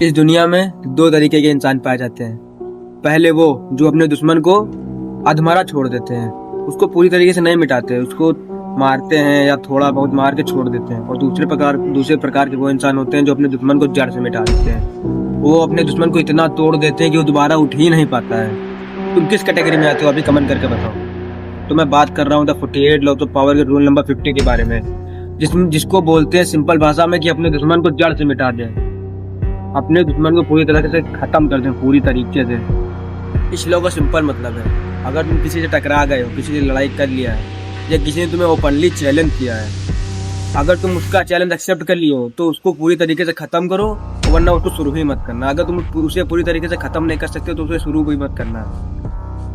इस दुनिया में दो तरीके के इंसान पाए जाते हैं। पहले वो जो अपने दुश्मन को अधमरा छोड़ देते हैं, उसको पूरी तरीके से नहीं मिटाते, उसको मारते हैं या थोड़ा बहुत मार के छोड़ देते हैं। और दूसरे प्रकार के वो इंसान होते हैं जो अपने दुश्मन को जड़ से मिटा देते हैं। वो अपने दुश्मन को इतना तोड़ देते हैं कि वो दोबारा उठ ही नहीं पाता है। तुम किस कैटेगरी में आते हो अभी कमेंट करके बताओ। तो मैं बात कर रहा हूँ द 48 लॉज ऑफ पावर के रूल नंबर 50 के बारे में, जिसको बोलते हैं सिंपल भाषा में कि अपने दुश्मन को जड़ से मिटा दें, अपने दुश्मन को पूरी तरह से खत्म कर दें पूरी तरीके से। इस लॉ का सिंपल मतलब है, अगर तुम किसी से टकरा गए हो, किसी से लड़ाई कर लिया है या किसी ने तुम्हें ओपनली चैलेंज किया है, अगर तुम उसका चैलेंज एक्सेप्ट कर लियो तो उसको पूरी तरीके से खत्म करो, वरना उसको शुरू ही मत करना। अगर तुम उसे पूरी तरीके से खत्म नहीं कर सकते तो उसे शुरू भी मत करना।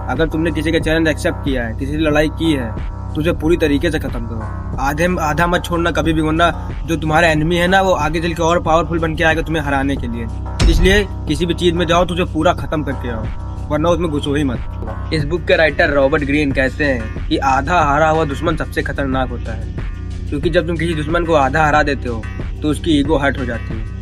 अगर तुमने किसी का चैलेंज एक्सेप्ट किया है, किसी से लड़ाई की है, तो उसे पूरी तरीके से खत्म करो। आधा मत छोड़ना कभी भी, वरना जो तुम्हारा एनिमी है ना, वो आगे चल के और पावरफुल बन के आएगा तुम्हें हराने के लिए। इसलिए किसी भी चीज में जाओ तो उसे पूरा खत्म करके आओ, वरना उसमें घुसो ही मत। इस बुक के राइटर रॉबर्ट ग्रीन कहते हैं कि आधा हारा हुआ दुश्मन सबसे खतरनाक होता है, क्योंकि जब तुम किसी दुश्मन को आधा हरा देते हो तो उसकी ईगो हर्ट हो जाती है।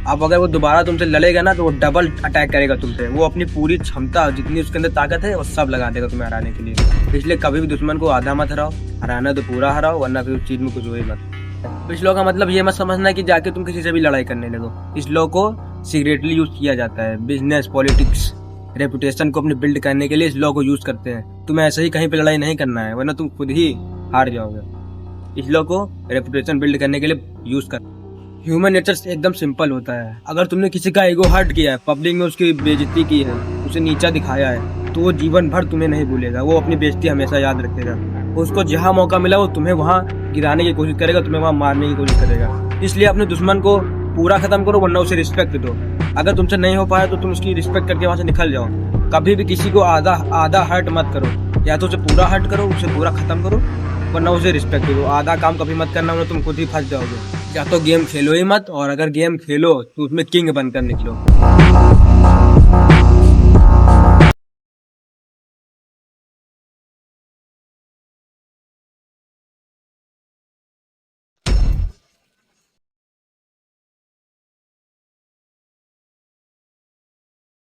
अब अगर वो दोबारा तुमसे लड़ेगा ना तो वो डबल अटैक करेगा तुमसे। वो अपनी पूरी क्षमता, जितनी उसके अंदर ताकत है, वो सब लगा देगा तुम्हें हराने के लिए। इसलिए कभी भी दुश्मन को आधा मत हराओ, हराना तो पूरा हराओ, वरना फिर उस चीज में कुछ हो ही मत। इस लॉ का मतलब ये मत समझना कि जाके तुम किसी से भी लड़ाई करने लगो। इस लॉ को सीक्रेटली यूज किया जाता है। बिजनेस, पॉलिटिक्स, रेपुटेशन को अपने बिल्ड करने के लिए इस लॉ को यूज करते हैं। तुम्हें ऐसे ही कहीं पे लड़ाई नहीं करना है, वरना तुम खुद ही हार जाओगे। इस लॉ को रेपुटेशन बिल्ड करने के लिए यूज कर। ह्यूमन नेचर एकदम सिंपल होता है। अगर तुमने किसी का ईगो हर्ट किया है, पब्लिक में उसकी बेइज्जती की है, उसे नीचा दिखाया है, तो वो जीवन भर तुम्हें नहीं भूलेगा। वो अपनी बेइज्जती हमेशा याद रखेगा। उसको जहाँ मौका मिला वो तुम्हें वहाँ गिराने की कोशिश करेगा, तुम्हें वहाँ मारने की कोशिश करेगा। इसलिए अपने दुश्मन को पूरा खत्म करो, वरना उसे रिस्पेक्ट दो। अगर तुमसे नहीं हो पाया तो तुम उसकी रिस्पेक्ट करके वहाँ से निकल जाओ। कभी भी किसी को आधा हर्ट मत करो, या तो उसे पूरा हर्ट करो, उसे पूरा खत्म करो, वरना उसे रिस्पेक्ट दो। आधा काम कभी मत करना, वरना तुम खुद ही फंस जाओगे। या तो गेम खेलो ही मत, और अगर गेम खेलो तो उसमें किंग बनकर निकलो।